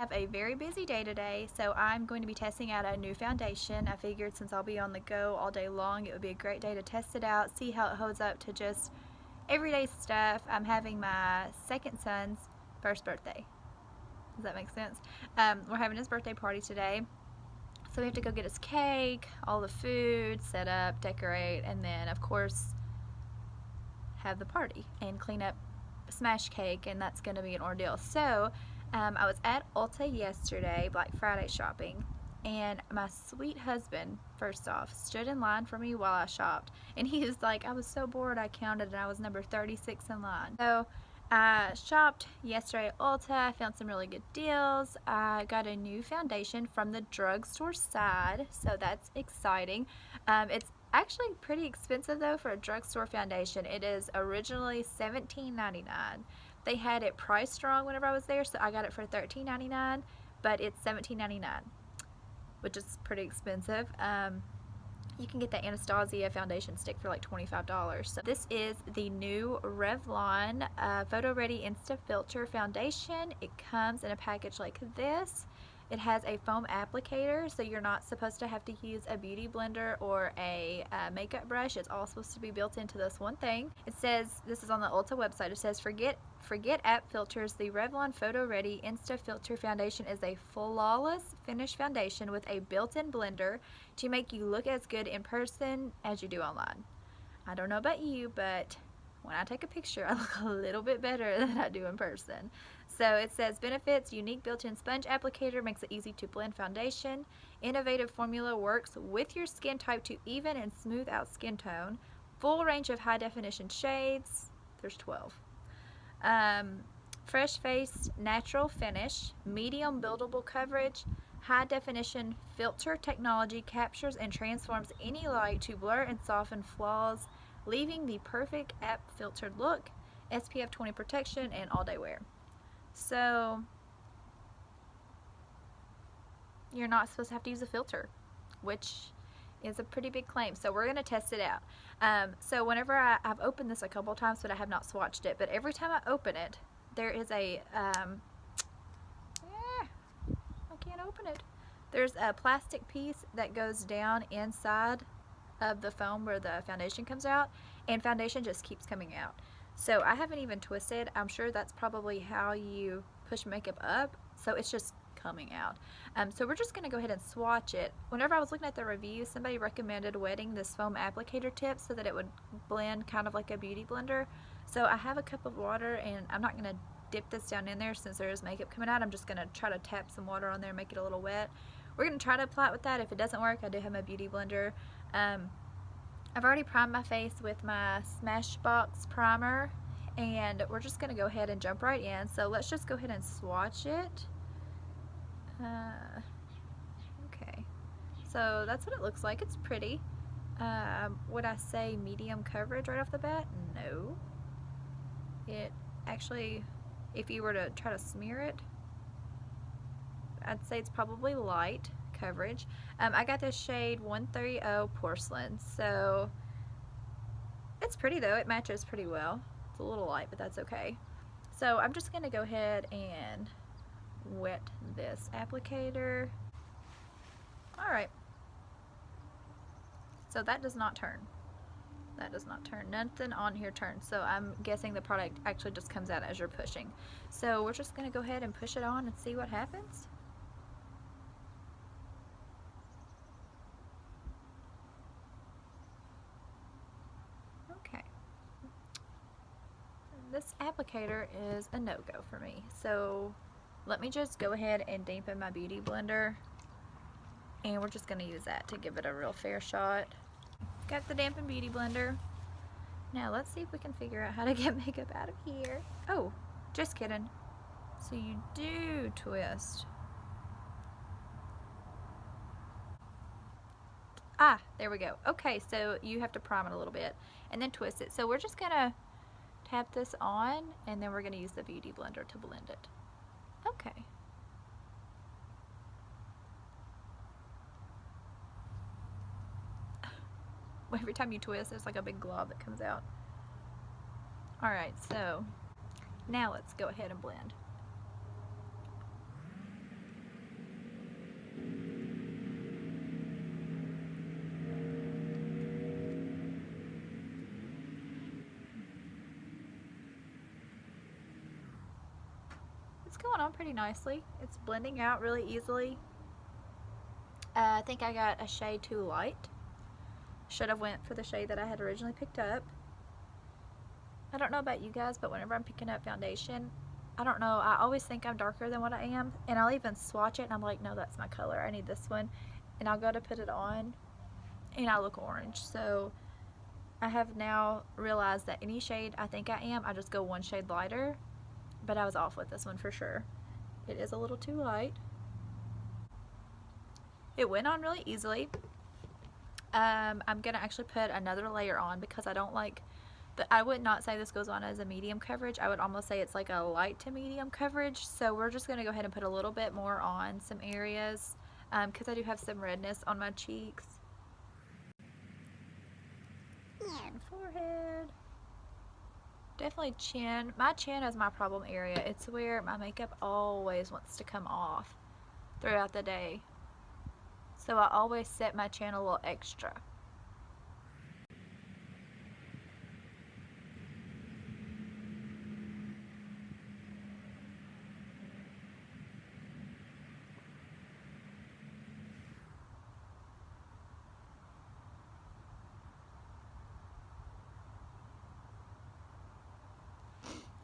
Have a very busy day today, so I'm going to be testing out a new foundation. I figured since I'll be on the go all day long, it would be a great day to test it out, see how it holds up to just everyday stuff. I'm having my second son's first birthday. Does that make sense? We're having his birthday party today, so we have to go get his cake, all the food, set up, decorate, and then of course have the party and clean up smash cake, and that's going to be an ordeal. So I was at Ulta yesterday, Black Friday shopping, and my sweet husband, first off, stood in line for me while I shopped. And he was like, I was so bored, I counted, and I was number 36 in line. So I shopped yesterday at Ulta. I found some really good deals. I got a new foundation from the drugstore side, so that's exciting. It's actually pretty expensive though for a drugstore foundation. It is originally $17.99. They had it priced wrong whenever I was there, so I got it for $13.99, but it's $17.99, which is pretty expensive. You can get the Anastasia foundation stick for like $25. So this is the new Revlon Photo Ready Insta Filter foundation. It comes in a package like this. It has a foam applicator, so you're not supposed to have to use a beauty blender or a makeup brush. It's all supposed to be built into this one thing. It says, this is on the Ulta website, it says, forget app filters. The Revlon Photo Ready Insta Filter Foundation is a flawless finish foundation with a built-in blender to make you look as good in person as you do online. I don't know about you, but when I take a picture, I look a little bit better than I do in person. So it says benefits: unique built-in sponge applicator makes it easy to blend foundation. Innovative formula works with your skin type to even and smooth out skin tone. Full range of high definition shades. There's 12. Fresh face natural finish. Medium buildable coverage. High definition filter technology captures and transforms any light to blur and soften flaws, leaving the perfect app filtered look. SPF 20 protection and all day wear. So you're not supposed to have to use a filter, which is a pretty big claim. So we're going to test it out. So whenever I've opened this a couple times, but I have not swatched it, but every time I open it, there is a I can't open it. There's a plastic piece that goes down inside of the foam where the foundation comes out, and foundation just keeps coming out. So I haven't even twisted. I'm sure that's probably how you push makeup up, so it's just coming out. So we're just going to go ahead and swatch it. Whenever I was looking at the review, somebody recommended wetting this foam applicator tip so that it would blend kind of like a beauty blender. So I have a cup of water, and I'm not going to dip this down in there since there is makeup coming out. I'm just going to try to tap some water on there and make it a little wet. We're going to try to apply it with that. If it doesn't work, I do have my beauty blender. I've already primed my face with my Smashbox primer, and we're just going to go ahead and jump right in. So let's just go ahead and swatch it. Okay, so that's what it looks like. It's pretty. Would I say medium coverage right off the bat? No. It actually, if you were to try to smear it, I'd say it's probably light coverage. I got this shade 130 Porcelain, so it's pretty though. It matches pretty well. It's a little light, but that's okay. So I'm just going to go ahead and wet this applicator. Alright, so that does not turn. That does not turn. Nothing on here turns, so I'm guessing the product actually just comes out as you're pushing. So we're just going to go ahead and push it on and see what happens. Okay. This applicator is a no-go for me, so let me just go ahead and dampen my beauty blender, and we're just going to use that to give it a real fair shot. Got the dampened beauty blender. Now let's see if we can figure out how to get makeup out of here. Oh, just kidding. So you do twist. Ah, there we go. Okay, so you have to prime it a little bit and then twist it. So we're just going to tap this on, and then we're going to use the beauty blender to blend it. Okay. Every time you twist, there's like a big glob that comes out. Alright, so now let's go ahead and blend. going on pretty nicely. It's blending out really easily. I think I got a shade too light. Should have went for the shade that I had originally picked up. I don't know about you guys, but whenever I'm picking up foundation, I don't know, I always think I'm darker than what I am, and I'll even swatch it and I'm like, no, that's my color, I need this one, and I'll go to put it on and I look orange. So I have now realized that any shade I think I am, I just go one shade lighter, but I was off with this one for sure. It is a little too light. It went on really easily. I'm gonna actually put another layer on because I don't like, I would not say this goes on as a medium coverage. I would almost say it's like a light to medium coverage. So we're just gonna go ahead and put a little bit more on some areas because I do have some redness on my cheeks and forehead. Definitely chin. My chin is my problem area. It's where my makeup always wants to come off throughout the day. So I always set my chin a little extra.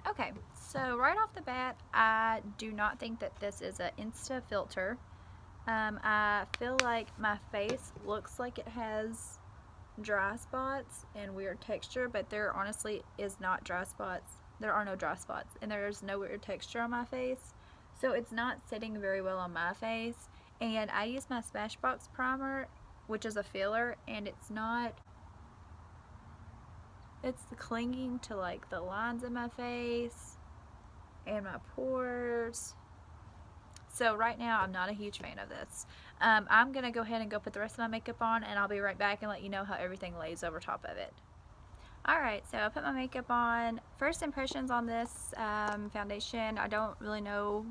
Okay, so right off the bat, I do not think that this is an Insta filter. I feel like my face looks like it has dry spots and weird texture, but there honestly is not dry spots. There are no dry spots, and there's no weird texture on my face. So it's not sitting very well on my face. And I use my Smashbox primer, which is a filler, and it's clinging to like the lines in my face and my pores. So right now I'm not a huge fan of this. I'm gonna go ahead and go put the rest of my makeup on, and I'll be right back and let you know how everything lays over top of it. Alright, so I put my makeup on. First impressions on this foundation, I don't really know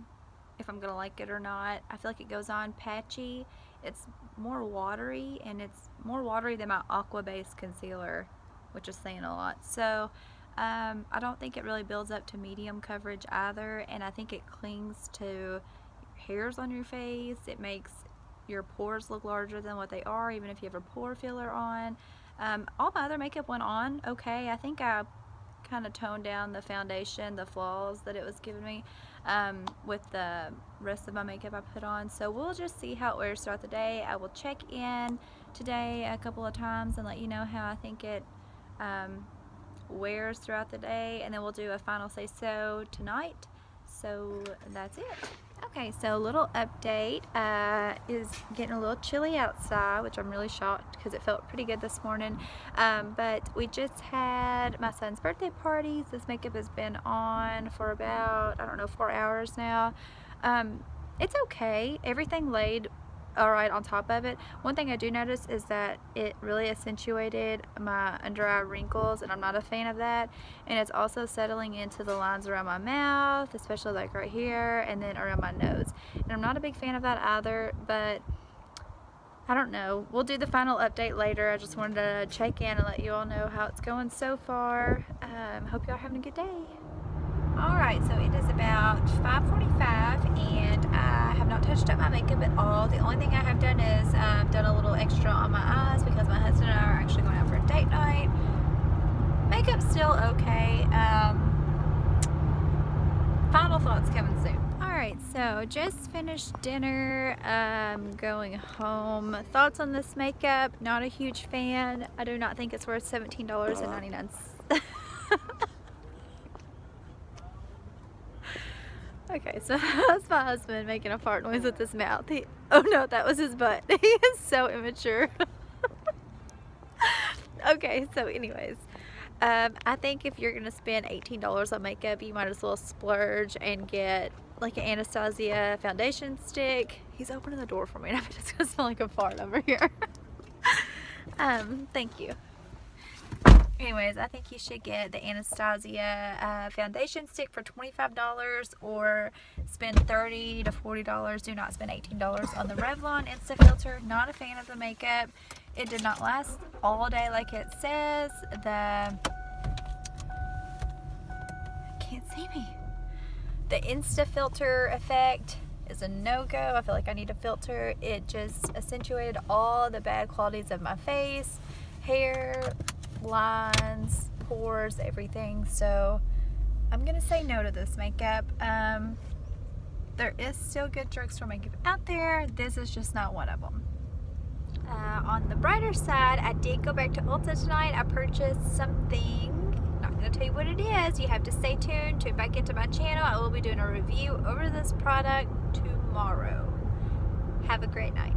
if I'm gonna like it or not. I feel like it goes on patchy. It's more watery, and it's more watery than my Aqua Base concealer, which is saying a lot. So I don't think it really builds up to medium coverage either, and I think it clings to hairs on your face. It makes your pores look larger than what they are, even if you have a pore filler on. All my other makeup went on okay. I think I kind of toned down the foundation, the flaws that it was giving me with the rest of my makeup I put on. So we'll just see how it wears throughout the day. I will check in today a couple of times and let you know how I think it wears throughout the day, and then we'll do a final say so tonight. So that's it. Okay, so a little update. Is getting a little chilly outside, which I'm really shocked because it felt pretty good this morning. But we just had my son's birthday party. This makeup has been on for about, I don't know, 4 hours now. It's okay. Everything laid alright on top of it. One thing I do notice is that it really accentuated my under eye wrinkles, and I'm not a fan of that. And it's also settling into the lines around my mouth, especially like right here, and then around my nose. And I'm not a big fan of that either, but I don't know. We'll do the final update later. I just wanted to check in and let you all know how it's going so far. Hope y'all are having a good day. Alright, so it is about 5:45, and I have not touched up my makeup at all. The only thing I have done is done a little extra on my eyes because my husband and I are actually going out for a date night. Makeup's still okay. Final thoughts coming soon. Alright, so just finished dinner, going home. Thoughts on this makeup? Not a huge fan. I do not think it's worth $17.99. Okay, so that's my husband making a fart noise with his mouth. Oh no, that was his butt. He is so immature. Okay, so anyways, I think if you're gonna spend $18 on makeup, you might as well splurge and get like an Anastasia foundation stick. He's opening the door for me, and I bet it's gonna smell like a fart over here. Thank you. Anyways, I think you should get the Anastasia foundation stick for $25, or spend $30 to $40. Do not spend $18 on the Revlon Insta filter. Not a fan of the makeup. It did not last all day like it says. Can't see me. The Insta filter effect is a no-go. I feel like I need a filter. It just accentuated all the bad qualities of my face, hair, lines, pores, everything. So I'm gonna say no to this makeup. There is still good drugstore makeup out there. This is just not one of them. On the brighter side, I did go back to Ulta tonight. I purchased something. Not going to tell you what it is. You have to stay tuned. Tune back into my channel. I will be doing a review over this product tomorrow. Have a great night.